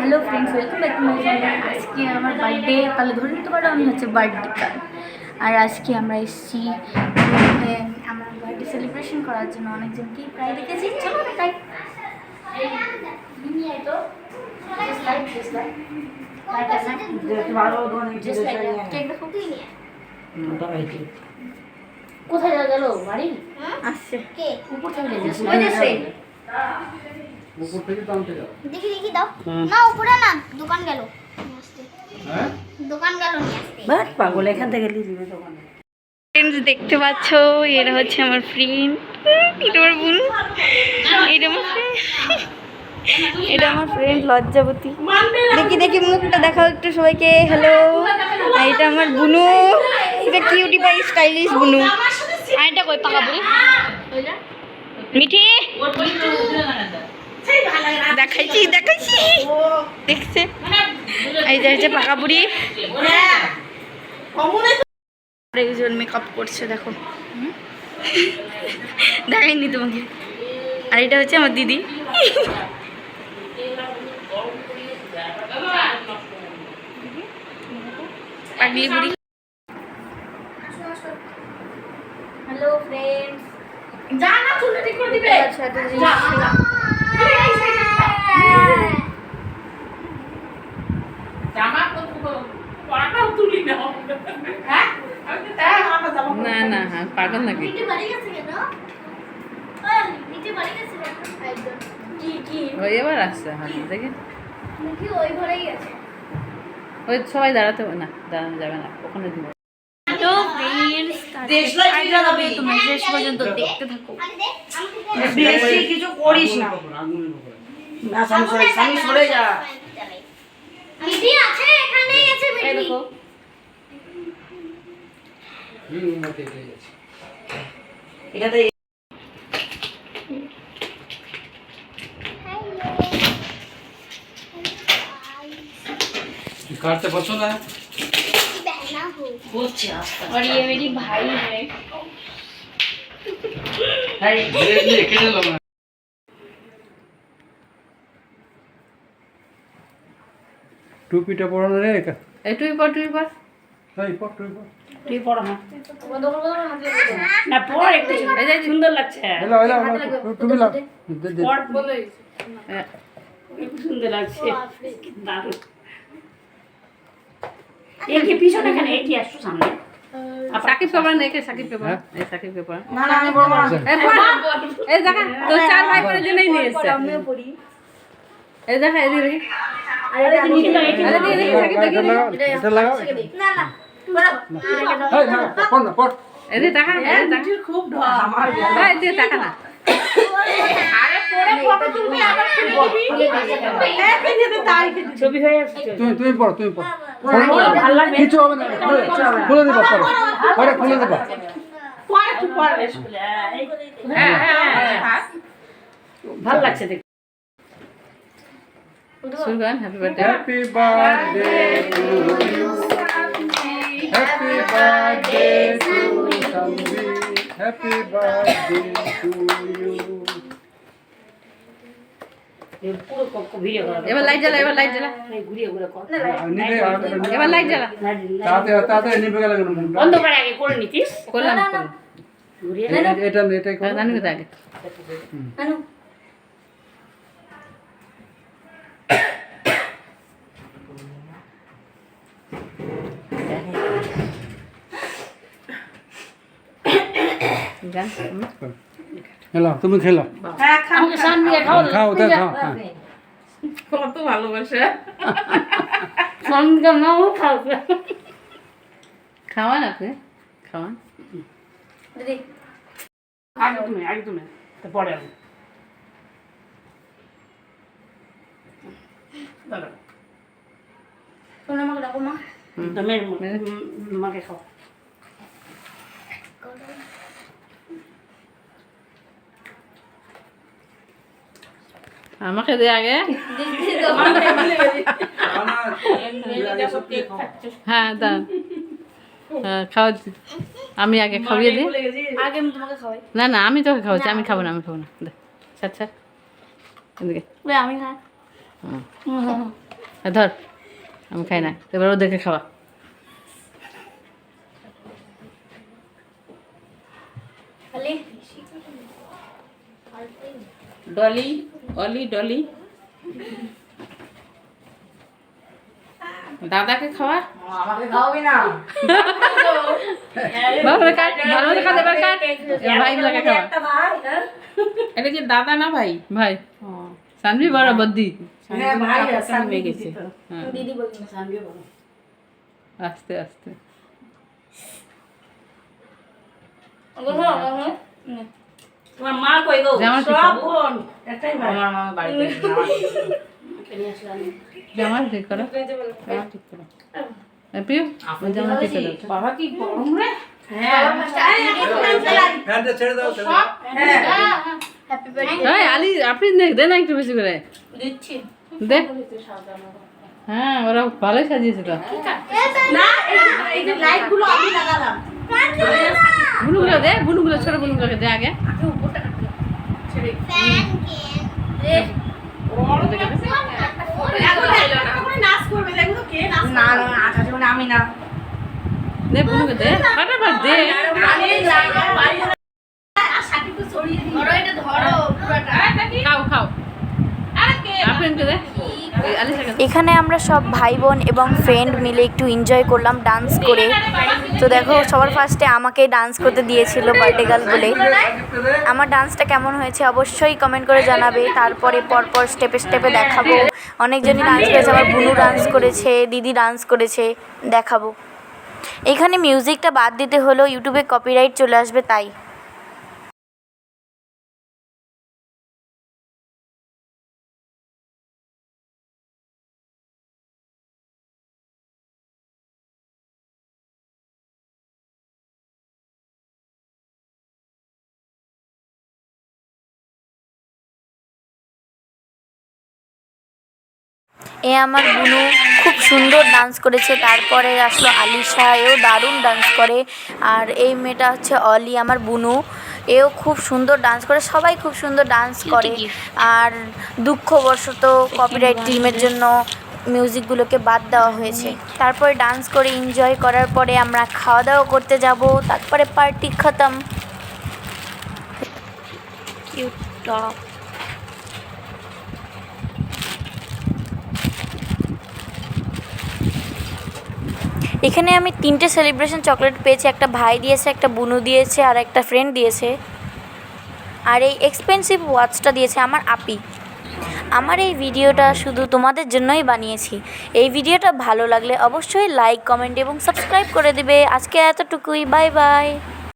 Hello friends, welcome back to my channel. আজকে আমার birthday, তাহলে ধরে নিতে পারো আমি হচ্ছে বার্থডে কাল। আর আজকে আমরা এসেছি আমার বার্থডে সেলিব্রেশন করার জন্য। অনেকজনকেই প্রায় দেখেছি। চলো না তাই কোথায় গেল বাড়ি আসছে উপর থেকে দেখি দেখি দাও না উপরে না দোকান গেল হ্যাঁ দোকান গেল নিয়ে আসতে বাট পাগল এখান থেকে নিয়ে দিবে দোকানে। ফ্রেন্ডস দেখতে পাচ্ছ, এরা হচ্ছে আমার ফ্রেন্ড, এটা আমার বোন, এটা আমার ফ্রেন্ড, এটা আমার ফ্রেন্ড লজ্জাবতী। দেখি দেখি মুখটা দেখাও একটু সবাইকে। হ্যালো, এটা আমার বুনু, এটা কিউটি পাই স্টাইলিশ বুনু। আর এটা কই পাকা বুড়ি মিঠি দেখাইছি দেখাইছি দেখছে। এই যে হচ্ছে পাকা বুড়ি, একজন মেকআপ করছে দেখো, দেখাইনি তোমাকে। আর এটা হচ্ছে আমার দিদি, পাগলি বুড়ি। হ্যালো ফ্রেন্ডস, যা না চুলটা ঠিক করে দিবে। আচ্ছা এটা জামা তো পরাটাও তুলি না। হ্যাঁ না না হ্যাঁ পাগল নাকি? নিচে বাড়ি গেছে কেন নিচে বাড়ি গেছে একদম কি কি ওই এবার আসছে হ্যাঁ দেখি নাকি ওই ঘরেই আছে ওই সবাই দাঁড়াতে না, দাঁড়ানো যাবে না, ওখানে দিব। তো তোমরা শেষ পর্যন্ত দেখতে থাকো। বেশি কিছু করিস না, না সামনে সরে যা। মিঠি আছে এখানেই আছে মিঠি দেখো এটাতে काटते बसो ना बहना हो করছে আস্তে और ये मेरी भाई है। ये केटे लो ना टूपीটা পরানো রে এই তুই পর এই পর টুপি পর তুই পর না না পর একটু এই যে সুন্দর লাগছে। এলা এলা টুপি লাগ পর বলে খুব সুন্দর লাগছে, দারুণ। এই কি পিছনে কেন এই কি আসছো সামনে? সাকিব পেপার নেই, সাকিব পেপার এই সাকিব পেপার না না আমি বড় বড় এই দেখা তো চার ভাই বোনের জন্যই নিয়ে এসেছে। আমিও পড়ি। এই দেখা এই দিকে আরে এটা নিচে দাও, আরে দিদি সাকিব দেখি এটা লাগাও না না এই না পর না পর এই দিকে দেখা এই দেখা খুব ঢল আমার এই দিকে দেখা না। আরে পরে ফটো তুলবি আবার খুলে দিবি এই দিকে তাই ছবি হয়ে আসছে। তুমি পর ভালো লাগবে কিছু হবে না খুলে দিবা পরে খুলে দিবা পরে তুই পরে স্কুলে হ্যাঁ হ্যাঁ ভালো লাগছে দেখতে। Sugan happy birthday happy birthday to you happy birthday to Sanvi happy birthday to you পুরো কক্ষ ভিডিও করা। এবার লাইট জ্বালা, এবার লাইট জ্বালা, এই ঘুরিয়ে ঘুরে কর। এবার লাইট জ্বালা, তাতে নিভে গেল কেন বন্ধ করে আগে করে নিতিস। করলাম ঘুরিয়ে এটাই করো জানি তো আগে আনো জান খেলো তুমি খেলো আমাকে সান দিয়ে খাও খাও ওটা খাও হ্যাঁ কত ভালোবাসে সঙ্গে নাও খাও খাওয়ান আপনি খাওয়ান দিদি আগে তুমি তো পরে আমি দাদা তোমরা আমাকে ডাকো মা। তুমি মাকে খাও। আমাকে দে আগে হ্যাঁ দাও খাওয়া আমি আগে খাইয়ে দিই। আগে আমি তোমাকে খাওয়াই। না না আমি তোকে খাওয়াচ্ছি, আমি খাবো না, আমি খাবো না। দে আচ্ছা এদিকে আমি খাই। ধর, আমি খাই না, এবার ওদেরকে খাওয়া। ডলি, অলি, ডলি, দাদাকে খাওয়া। আমাকে খাওয়াবি না। ভালো কাট, ভালো মতো খাতে পার কাট। ভাই গুলোকে খাওয়া। এটা কি দাদা না ভাই? ভাই। সানভি বড় বদ্দি। হ্যাঁ ভাই, সানভি গেছে। হ্যাঁ, দিদি বলছিল সামনে বলো। আস্তে আস্তে। তোমার মা কই গো? জামা ঠিক সব করো। বোন একটাই ভাই। আমার মামা বাড়িতে জামা ঠিক করো। জামা ঠিক করো। পিউ, জামা ঠিক করো। বাবা কি গরম রে? হ্যাঁ ফ্যানটা ছেড়ে দাও হ্যাপি বার্থডে এই আলি, আপনি দে না একটু বেশি করে। দিচ্ছি। দে। হ্যাঁ, ওরা ভালোই সাজিয়েছে তো। না এই যে লাইট গুলো আমি লাগালাম। বুনুগুলো দে, বুনুগুলো ছোট বুনুগুলোকে দে আগে। নাচ করবে দেখো কে নাচ না না নাচ আছে মানে আমি না। দে বুনুকে দে, ফাটাফাট দে। আমি লাগা বাড়ি আর সাথে তো ছড়িয়ে দিই। ধরো এটা ধরো পুরোটা খাও খাও। আপনাকে দে। এই আলিশাকে দে। এখানে আমরা সব ভাই বোন এবং ফ্রেন্ড মিলে একটু এনজয় করলাম ডান্স করে। তো দেখো সবার ফার্স্টে আমাকেই ডান্স করতে দিয়েছিল বার্থডে গার্ল বলে। আমার ডান্সটা কেমন হয়েছে অবশ্যই কমেন্ট করে জানাবে। তারপরে পরপর স্টেপে স্টেপে দেখাবো। অনেকজনই ডান্স করেছে, আমার বুনু ডান্স করেছে, দিদি ডান্স করেছে, দেখাবো। এখানে মিউজিকটা বাদ দিতে হলো, ইউটিউবে কপিরাইট চলে আসবে তাই। এ আমার বুনু খুব সুন্দর ডান্স করেছে। তারপরে আসলো আলিশা, এও দারুণ ডান্স করে। আর এই মেয়েটা হচ্ছে অলি, আমার বুনু, এও খুব সুন্দর ডান্স করে। সবাই খুব সুন্দর ডান্স করে। আর দুঃখবশত কপিরাইট টিমের জন্য মিউজিকগুলোকে বাদ দেওয়া হয়েছে। তারপরে ডান্স করে এনজয় করার পরে আমরা খাওয়া দাওয়া করতে যাব। তারপরে পার্টি খতম। Cute top. এখানে আমি 3টে সেলিব্রেশন চকলেট পেয়েছি। একটা ভাই দিয়েছে, একটা বুনু দিয়েছে, আর একটা ফ্রেন্ড দিয়েছে। আর এই এক্সপেন্সিভ ওয়াচটা দিয়েছে আমার আপি। আমার এই ভিডিওটা শুধু তোমাদের জন্যই বানিয়েছি। এই ভিডিওটা ভালো লাগলে অবশ্যই লাইক, কমেন্ট এবং সাবস্ক্রাইব করে দিবে। আজকে এতটুকুই, বাই বাই।